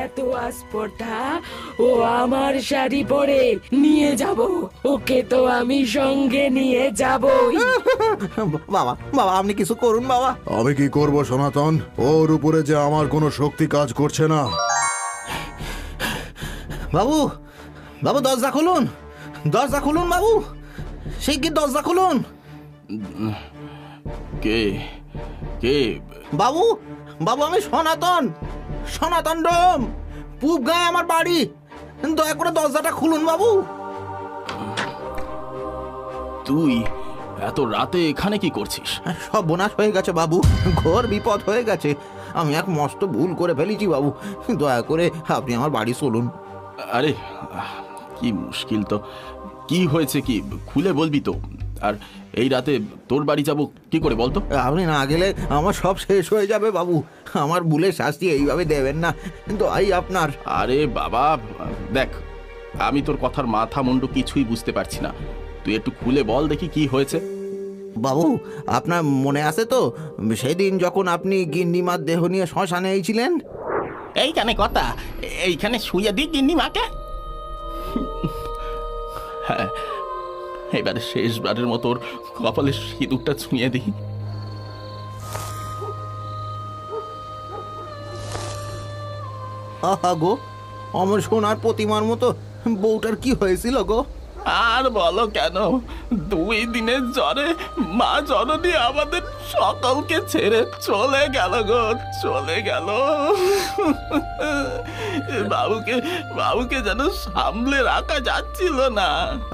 এত আস্পর্ধা, ও আমার শাড়ি পরে নিয়ে যাব, ওকে তো আমি সঙ্গে নিয়ে যাবই। বাবা বাবা আপনি কিছু করুন বাবা। আমি কি করব সনাতন? ওর উপরে যে আমার কোনো শক্তি কাজ করছে না। বাবু বাবু দরজা খুলুন, দরজা খুলুন বাবু, সেই কি দরজা খুলুন। কে কে? বাবু বাবু আমি সনাতন, সনাতন ডোম, পূব গায়ে আমার বাড়ি, দয়া করে দরজাটা খুলুন বাবু। তুই এত রাতে এখানে কি করছিস? সব বোনাস হয়ে গেছে বাবু, ঘোর বিপদ হয়ে গেছে, আমি এক মস্ত ভুল করে ফেলেছি বাবু, দয়া করে আপনি আমার বাড়ি চলুন। আরে কি মুশকিল তো, কি হয়েছে কি খুলে বলবি তো? আর এই রাতে তোর বাড়ি যাব কি করে বলতো? আপনি না গেলে আমার সব শেষ হয়ে যাবে বাবু, আমার ভুলের শাস্তি এইভাবে দেবেন না, দয়াই আপনার। আরে বাবা দেখ, আমি তোর কথার মাথা মুন্ডু কিছুই বুঝতে পারছি না, তুই একটু খুলে বল দেখি কি হয়েছে। বাবু আপনার মনে আছে তো সেদিন যখন আপনি গিন্নিমার দেহ নিয়ে শ্মশানে এইছিলেন? এইখানে কথা, এইখানে শুয়ে দিই গিন্নি মাকে। হ্যাঁ, এবারে শেষবারের মতো ওর কপালে সিঁদুরটা ছুঁয়ে দিই। আহা গো, অমর সোনার প্রতিমার মতো বউটার কি হয়েছিল গো? আর বলো কেন, 2 দিনের জ্বরে মা জননী আমাদের সকলকে ছেড়ে চলে গেল গো, চলে গেল। বাবুকে যেন সামলে রাখা যাচ্ছিল না।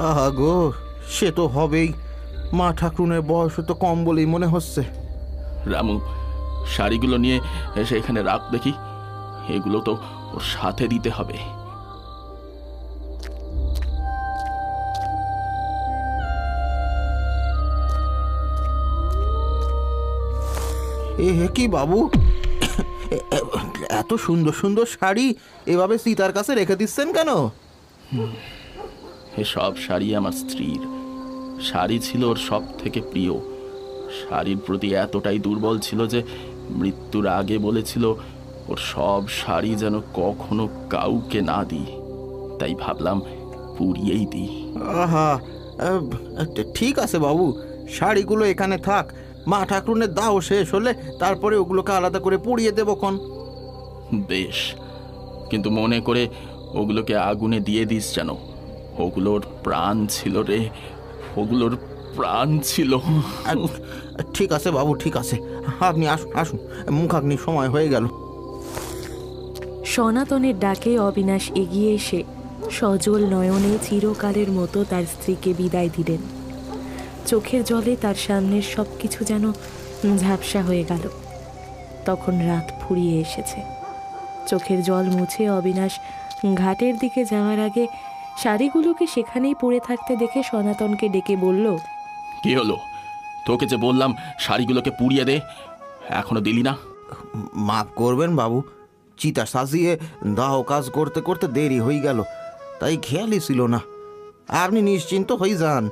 আহা গো, সে তো হবেই, মা ঠাকুরের বয়স তো কম বলেই মনে হচ্ছে। রামু, শাড়িগুলো নিয়ে এসে এখানে রাখ দেখি, এগুলো তো ওর সাথে দিতে হবে। এ কি বাবু, এত সুন্দর সুন্দর শাড়ি এভাবে সীতার কাছে রেখে দিচ্ছেন কেন? এসব শাড়ি আমার স্ত্রীর, শাড়ি ছিল ওর সব থেকে প্রিয়। শাড়ির প্রতি এতটাই দুর্বল ছিল যে মৃত্যুর আগে বলেছিল ওর সব শাড়ি যেন কখনো কাউকে না দিই, তাই ভাবলাম পুড়িয়েই দিই। আহা, ঠিক আছে বাবু, শাড়িগুলো এখানে থাক, মা ঠাকুরের দাও শেষ হলে তারপরে ওগুলোকে আলাদা করে পুড়িয়ে দেবো খন। বেশ, কিন্তু মনে করে ওগুলোকে আগুনে দিয়ে দিস যেন, ওগুলোর প্রাণ ছিল রে, ওগুলোর প্রাণ ছিল। ঠিক আছে বাবু, ঠিক আছে, আপনি আসুন আসুন, মুখাগ্নির সময় হয়ে গেল। সনাতনের ডাকে অবিনাশ এগিয়ে এসে সজল নয়নে চিরকালের মতো তার স্ত্রীকে বিদায় দিলেন। চোখের জলে তার সামনের সব কিছু যেন ঝাপসা হয়ে গেল। তখন রাত ফুরিয়ে এসেছে। চোখের জল মুছে অবিনাশ ঘাটের দিকে যাওয়ার আগে শাড়িগুলোকে সেখানেই পড়ে থাকতে দেখে সনাতনকে ডেকে বলল, কি হলো? তোকে যে বললাম শাড়িগুলোকে পুড়িয়ে দে, এখনো দিলি না? মাফ করবেন বাবু, চিতা সাজিয়ে দাহ কাজ করতে করতে দেরি হয়ে গেল, তাই খেয়ালই ছিল না। আপনি নিশ্চিন্ত হয়ে যান,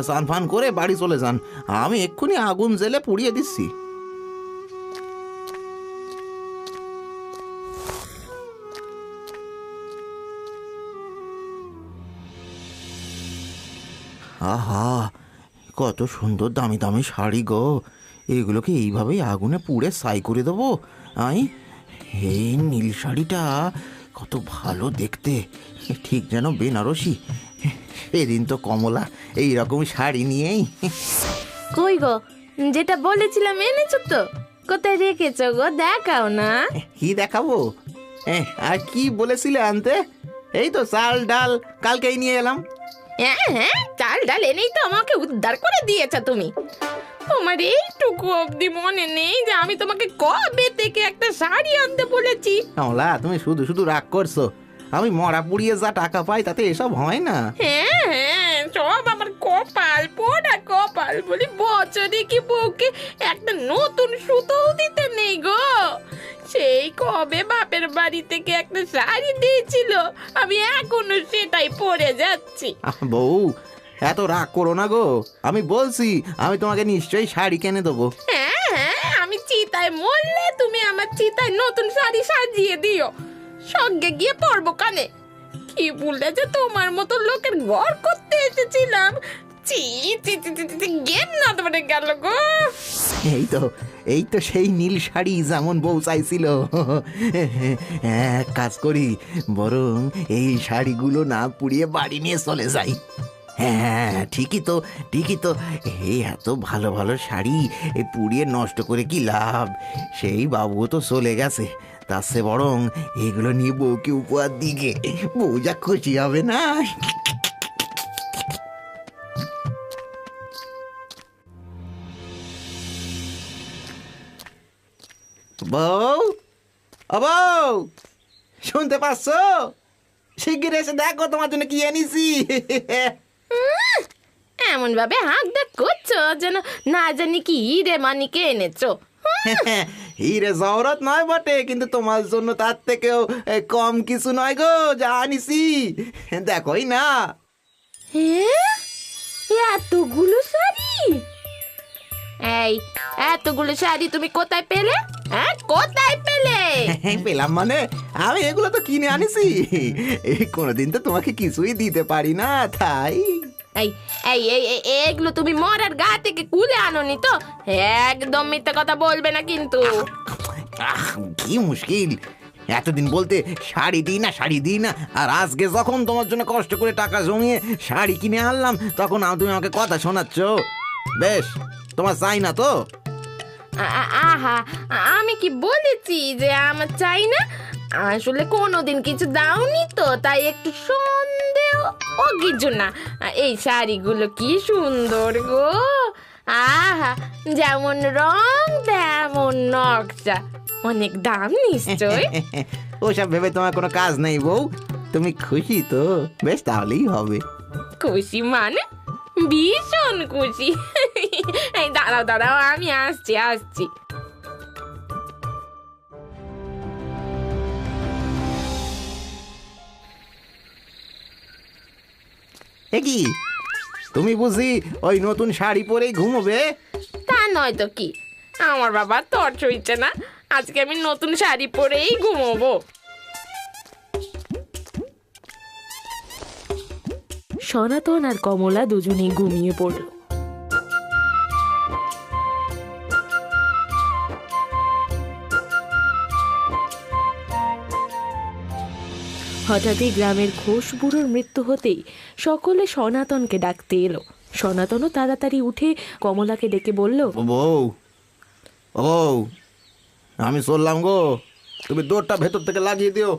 চান ফান করে বাড়ি চলে যান, আমি এক্ষুনি আগুন জেলে পুড়িয়ে দিচ্ছি। আহা, কত সুন্দর দামি দামি শাড়ি গো, এগুলোকে এইভাবেই আগুনে পুড়ে ছাই করে দেবো। এই নীল শাড়িটা কত ভালো দেখতে, ঠিক যেন বেনারসি। এদিন তো কমলা এইরকম শাড়ি নিয়েই। কই গো, যেটা বলেছিলাম এনেছো তো? কোথায় রেখেছো গো, দেখাও না। কি দেখাবো? আর কি বলেছিলে আনতে? এই তো চাল ডাল কালকেই নিয়ে এলাম। হ্যাঁ হ্যাঁ, চাল ডাল এনেই তো আমাকে উদ্ধার করে দিয়েছো তুমি। তোমার এইটুকু অবধি মনে নেই যে আমি তোমাকে কবে থেকে একটা শাড়ি আনতে বলেছি? কমলা, তুমি শুধু শুধু রাগ করছো, আমি মরা পুড়িয়ে যা টাকা পাই তাতে এসব হয় না। হ্যাঁ হ্যাঁ, সব আমার কপাল, পোড়া কপাল বলি। বছরে কি বউকে একটা নতুন সুতোও দিতে নেই গো? সেই কবে বাপের বাড়ি থেকে একটা শাড়ি দিয়েছিল, আমি এখনো সেটাই পরে যাচ্ছি। বউ, এত রাগ করো না গো, আমি বলছি আমি তোমাকে নিশ্চয়ই শাড়ি কিনে দেবো। হ্যাঁ হ্যাঁ, আমি চিতায় মরলে তুমি আমার চিতায় নতুন শাড়ি সাজিয়ে দিও। সঙ্গে গিয়ে পড়বো কানে। কি বললে যে তোমার মতো লোকের ঘর করতে এসেছিলাম। চি চি চি চি চি, গেম না ধরে গেল গো। এই তো সেই নীল শাড়ি যেমন বউ চাইছিল। এক কাজ করি, বরং এই শাড়িগুলো না পুড়িয়ে বাড়ি নিয়ে চলে যাই। হ্যাঁ, ঠিকই তো এই এত ভালো ভালো শাড়ি পুড়িয়ে নষ্ট করে কি লাভ? সেই বাবুও তো চলে গেছে, তার চেয়ে বরং এগুলো নিয়ে বউকে উপহার দিকে বউ যা খুশি হবে না। বউ, ও বউ, শুনতে পাচ্ছ? শিগগির এসে দেখো তোমার জন্য কি এনেছি। এমন ভাবে হাঁক ডাক করছো যেন না জানি কি হিরে মানিকে এনেছো। হিরে জহরত নয় বটে, কিন্তু তোমার জন্য তার থেকেও কম কিছু নয় গো যা আনিছি। দেখোই না। হ্যাঁ, এতগুলো শাড়ি? এই এতগুলো শাড়ি তুমি কোথায় পেলে? হ্যাঁ, কোথায় পেলে? পেলাম মানে, আমি এগুলো তো কিনে আনিছি। কোনোদিন তো তোমাকে কিছুই দিতে পারি না, তাই। এই এই এই এই, এগুলো তুমি মরার গা থেকে কুলে আনোনি তো? একদম মিথ্যে কথা বলবে না কিন্তু। কি মুশকিল, এতদিন বলতে শাড়ি দিই না, আর আজকে যখন তোমার জন্য কষ্ট করে টাকা জমিয়ে শাড়ি কিনে আনলাম, তখন তুমি আমাকে কথা শোনাচ্ছ। বেশ, তোমার চাই না তো? আহা, আমি কি বলেছি যে আমার চাই না? আসলে কোনোদিন কিছু দাওনি তো, তাই একটু সন্দেহ। ও কিছু না, এই শাড়িগুলো কি সুন্দর গো। আহা, যেমন রং তেমন নকশা। অনেক দাম নিশ্চয়। ওসব ভেবে তোমার কোনো কাজ নেই বউ, তুমি খুশি তো? বেশ, তাহলেই হবে। খুশি মানে? ভীষণ খুশি। এই দাঁড়াও, আমি আসছি। এ কি, তুমি বুঝি ওই নতুন শাড়ি পরেই ঘুমোবে? তা নয় তো কি, আমার বাবা তর সইছে না, আজকে আমি নতুন শাড়ি পরেই ঘুমোবো। সনাতন আর কমলা দুজনেই ঘুমিয়ে পড়ল। হঠাৎই গ্রামের ঘোষ বুড়োর মৃত্যু হতেই সকলে সনাতনকে ডাকতে এলো। সনাতনও তাড়াতাড়ি উঠে কমলাকে ডেকে বলল, বউ, ও বউ, আমি চললাম গো, তুমি দৌড়টা ভেতর থেকে লাগিয়ে দিও।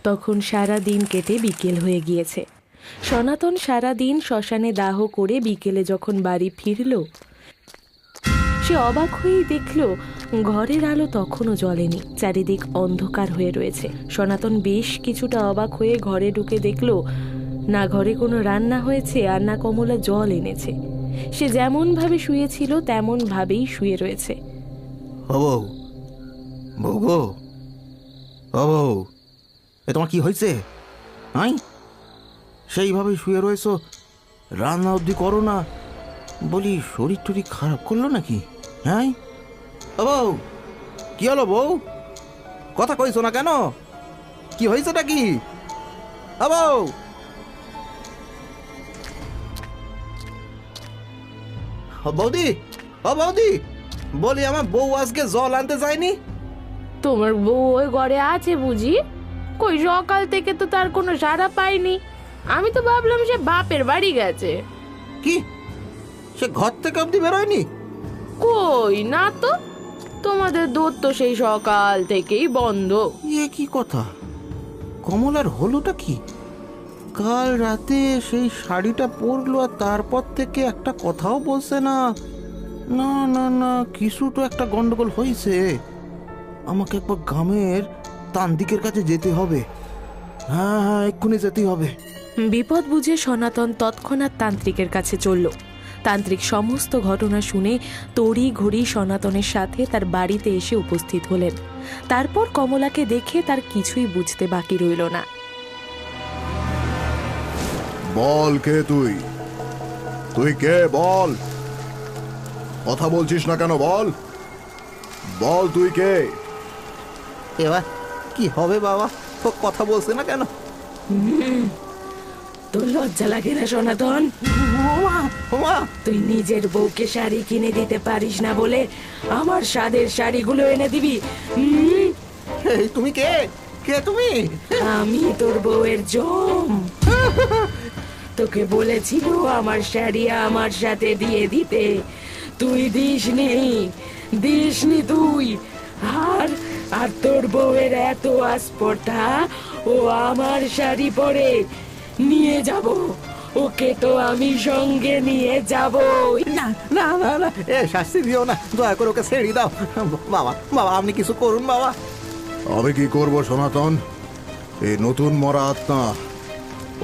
তখন সারা দিন কেটে বিকেল হয়ে গিয়েছে। সনাতন সারা দিন শ্মশানে দাহ করে বিকেলে যখন বাড়ি ফিরল, সে অবাক হয়েই দেখল ঘরের আলো তখনও জ্বলেনি, চারিদিক অন্ধকার হয়ে রয়েছে। সনাতন বেশ কিছুটা অবাক হয়ে ঘরে ঢুকে দেখল না ঘরে কোনো রান্না হয়েছে আর না কমলা জল এনেছে। সে যেমন ভাবে শুয়েছিল তেমন ভাবেই শুয়ে রয়েছে। ও বউ, বউ গো, ও বউ, এ তোমার কি হয়েছে? আই, সেইভাবে শুয়ে রয়েছো, রান্না অবধি করো না? বলি, শরীর টরীর খারাপ করলো নাকি? হ্যাঁ, ও বউ, কি হলো বউ? কথা কইছো না কেন? কি হয়েছেটা কি? ও বউ, বৌদি, ও বৌদি, বলি আমার বউ আজকে জল আনতে যায়নি? তোমার বউ ওই ঘরে আছে বুঝি? কই সকাল থেকে তো তার কোনো সাড়া পাইনি। আমি তো ভাবলাম সে বাপের বাড়ি গেছে। কি, সে ঘর থেকে অব্দি বেরোয়নি? কই না তো, তোমাদের দূর তো সেই সকাল থেকেই বন্ধ। এ কি কথা, কমলার হলোটা কি? কাল রাতে সেই শাড়িটা পরলো আর তারপর থেকে একটা কথাও বলছে না। না না না, কিছু তো একটা গন্ডগোল হয়েছে। আমাকে একবার গ্রামের তান্ত্রিকের কাছে যেতে হবে। হ্যাঁ, এক্ষুনি যেতেই হবে। বিপদ বুঝে সনাতন তৎক্ষণাৎ তান্ত্রিকের কাছে চলল। তান্ত্রিক সমস্ত ঘটনা শুনে তড়ি ঘড়ি সনাতনের সাথে তার বাড়িতে এসে উপস্থিত হলেন। তারপর কমলাকে দেখে তার কিছুই বুঝতে বাকি রইল না। বল, কে তুই? তুই কে বল? কথা বলছিস না কেন? বল বল, তুই কে? এবার কি হবে বাবা? ও কথা বলছে না কেন? তোর লজ্জা লাগে না সনাতন? ওমা, ওমা! তুই নিজের বউকে শাড়ি কিনে দিতে পারিস না বলে আমার স্বাদের শাড়িগুলো এনে দিবি? এই তুমি কে? কে তুমি? আমি তোর বউয়ের জম। তোকে বলেছিল আমার শাড়ি আমার সাথে দিয়ে দিতে, তুই দিসনি তুই। আর আর তোর বউয়ের এত আস্পর্ধা, ও আমার শাড়ি পরে নিয়ে যাব, ওকে তো আমি সঙ্গে নিয়ে যাব। না না না না, এ শাস্তি দিও না, দয়া করে ওকে ছেড়ে দাও। বাবা বাবা, আপনি কিছু করুন বাবা। আমি কি করব সনাতন? এই নতুন মরা আত্মা,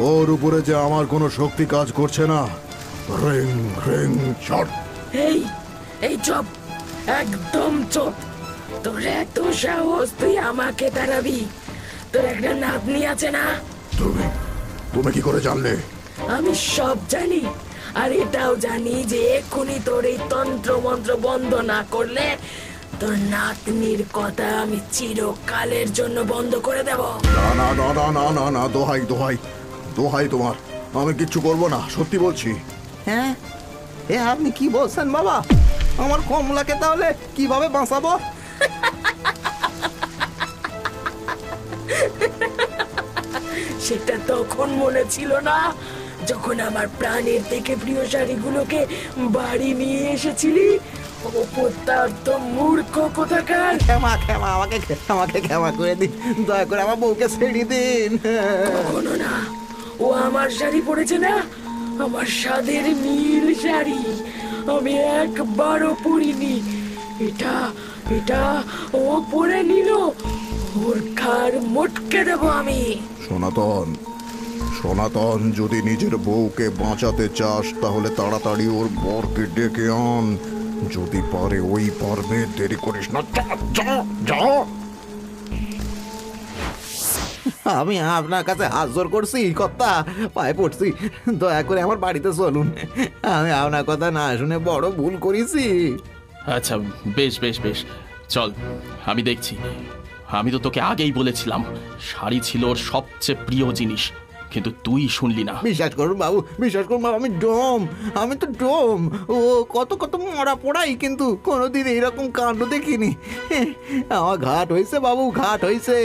ওর উপরে যে আমার কোনো শক্তি কাজ করছে না। Ring ring shot! এই চুপ, একদম চুপ। তোর এত সাহস, তুই আমাকে তাড়াবি? তোর একটা নাতনি আছে না? তুমি তুমি কি করে জানলে? আমি সব জানি, আর এটাও জানি যে এক্ষুনি তোর এই তন্ত্র মন্ত্র বন্ধ না করলে তোর নাতনির কথা আমি চিরকালের জন্য বন্ধ করে দেব। না না না না না না না, দোহাই দোহাই দোহাই তোমার, আমি কিচ্ছু করব না, সত্যি বলছি। হ্যাঁ, এ আপনি কি বলছেন বাবা? আমার কমলাকে তাহলে কিভাবে বাঁচাবো? সেটা তখন মনে ছিল না, যখন আমার প্রাণের থেকে প্রিয় শাড়িগুলোকে বাড়ি নিয়ে এসেছিলি। অপদার্থ মূর্খ কোথাকার! ক্ষমা ক্ষমা, আমাকে ক্ষমা করে দিন, দয়া করে আমার বউকে ছেড়ে দিন। কখনো না, ও আমার শাড়ি পরেছে না, আমার স্বাদের নীল শাড়ি, আমি একবারও পরিনি। এটা এটা ও পরে নিল, ওর ঘাড় মটকে দেবো আমি। সনাতন, সনাতন, যদি নিজের বউকে বাঁচাতে চাস তাহলে তাড়াতাড়ি ওর বরকে ডেকে আন। যদি পারে ওই পারবে, দেরি করিস না, যা যা যা। আমি আপনার কাছে হাত জোর করছি কর্তা, পায়ে পড়ছি, দয়া করে আমার বাড়িতে চলুন। আমি আপনার কথা না শুনে বড় ভুল করেছি। আচ্ছা, বেশ বেশ বেশ, চল, আমি দেখছি। আমি তো তোকে আগেই বলেছিলাম শাড়ি ছিল ওর সবচেয়ে প্রিয় জিনিস, কিন্তু তুই শুনলি না। বিশ্বাস করুন বাবু, বিশ্বাস করুন বাবু, আমি তো ডোম। ও কত কত মরা পড়াই, কিন্তু কোনোদিন এইরকম কাণ্ড দেখিনি। আমার ঘাট হয়েছে বাবু, ঘাট হয়েছে।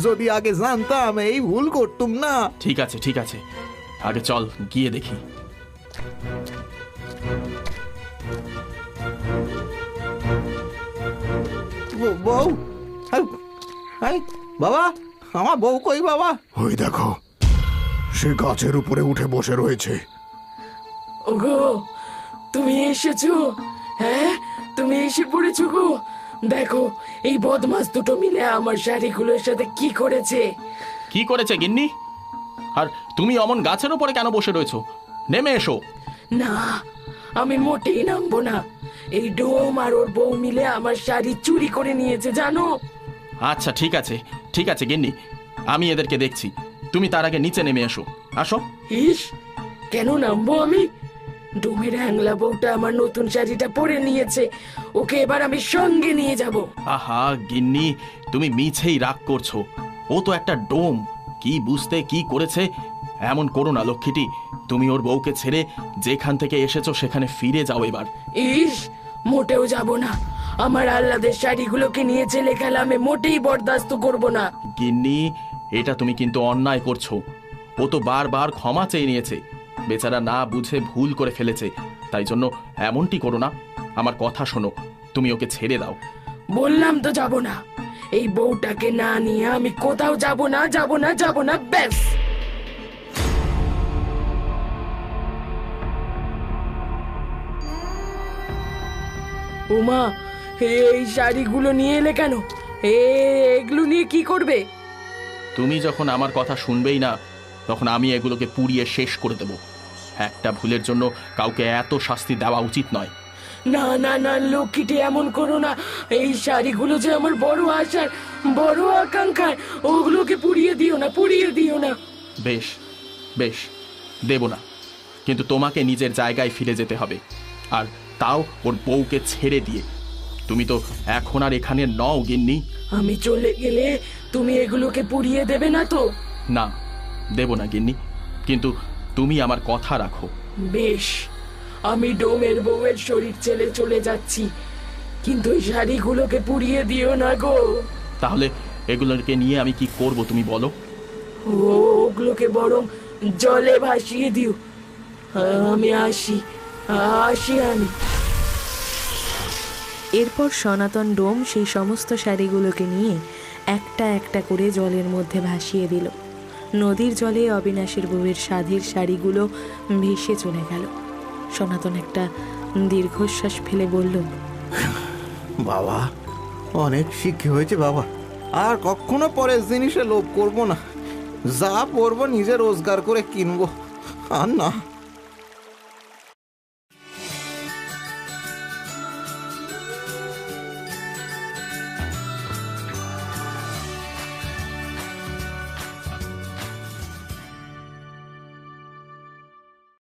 যদি আগে জানতাম এই ভুল করতুম না। ঠিক আছে ঠিক আছে, আগে চল গিয়ে দেখি। বউ, এই, বাবা, আমার বউ কই বাবা? ওই দেখো, সে গাছের উপরে উঠে বসে রয়েছে। ওগো, তুমি এসেছো? হ্যাঁ, তুমি এসে পড়েছো গো। দেখো, এই বদমাস দুটো মিলে আমার শাড়িগুলোর সাথে কি করেছে। কি করেছে গিন্নি? আর তুমি অমন গাছের উপরে কেন বসে রয়েছো? নেমে এসো। না, আমি মোটেই নামবো না। এই ডোম আর ওর বউ মিলে আমার শাড়ি চুরি করে নিয়েছে, জানো? আচ্ছা ঠিক আছে ঠিক আছে গিন্নি, আমি এদেরকে দেখছি। তুমি তার আগে নিচে নেমে এসো। আসো। ইস, কেন নামবো আমি? ডোমের হ্যাংলা বউটা আমার নতুন শাড়িটা পরে নিয়েছে, ওকে এবার আমি সঙ্গে নিয়ে যাব। আহা গিন্নি, তুমি মিছেই রাগ করছো। ও তো একটা ডোম, কি বুঝতে কি করেছে। এমন করো না লক্ষ্মীটি, তুমি ওর বউকে ছেড়ে যেখান থেকে এসেছো সেখানে ফিরে যাও এবার। ইস, মোটেও যাব না। আমার আহ্লাদের শাড়িগুলোকে নিয়ে ছেলে খেলা আমি মোটেই বরদাস্ত করব না। গিন্নি, এটা তুমি কিন্তু অন্যায় করছো। ও তো বারবার ক্ষমা চেয়ে নিয়েছে, বেচারা না বুঝে ভুল করে ফেলেছে, তাই জন্য এমনটি করো না। আমার কথা শোনো, তুমি ওকে ছেড়ে দাও। বললাম তো যাব না। এই বউটাকে না নিয়ে আমি কোথাও যাব না, যাব না, যাব না, ব্যাস। উমা, এই শাড়িগুলো নিয়ে এলে কেন? এগুলো নিয়ে কি করবে? তুমি যখন আমার কথা শুনবেই না, তখন আমি এগুলোকে পুড়িয়ে শেষ করে দেব। একটা ভুলের জন্য কাউকে এত শাস্তি দেওয়া উচিত নয়। না না না লক্ষ্মীটি, এমন করো না। এই শাড়িগুলো যে আমার বড় আশার, বড় আকাঙ্ক্ষার, ওগুলোকে পুড়িয়ে দিও না, পুড়িয়ে দিও না। বেশ বেশ, দেব না, কিন্তু তোমাকে নিজের জায়গায় ফিরে যেতে হবে, আর তাও ওর বউকে ছেড়ে দিয়ে। তুমি তো এখন আর এখানে নও গিন্নি। আমি চলে গেলে তুমি এগুলোকে পুড়িয়ে দেবে না তো? না, দেব না গিন্নি, কিন্তু তুমি আমার কথা রাখো। বেশ, আমি ডোমের বউয়ের শরীর ছেড়ে চলে যাচ্ছি, কিন্তু ওই শাড়িগুলোকে পুড়িয়ে দিও না গো। তাহলে এগুলোকে নিয়ে আমি কি করব তুমি বলো? ওগুলোকে বরং জলে ভাসিয়ে দিও। আমি আসি আমি। এরপর সনাতন ডোম সেই সমস্ত শাড়িগুলোকে নিয়ে একটা একটা করে জলের মধ্যে ভাসিয়ে দিল। নদীর জলে অবিনাশের বউয়ের সাধের শাড়িগুলো ভেসে চলে গেল। সনাতন একটা দীর্ঘশ্বাস ফেলে বলল, বাবা, অনেক শিক্ষা হয়েছে বাবা। আর কখনো পরের জিনিসে লোভ করব না। যা পরবো নিজে রোজগার করে কিনবো, আর না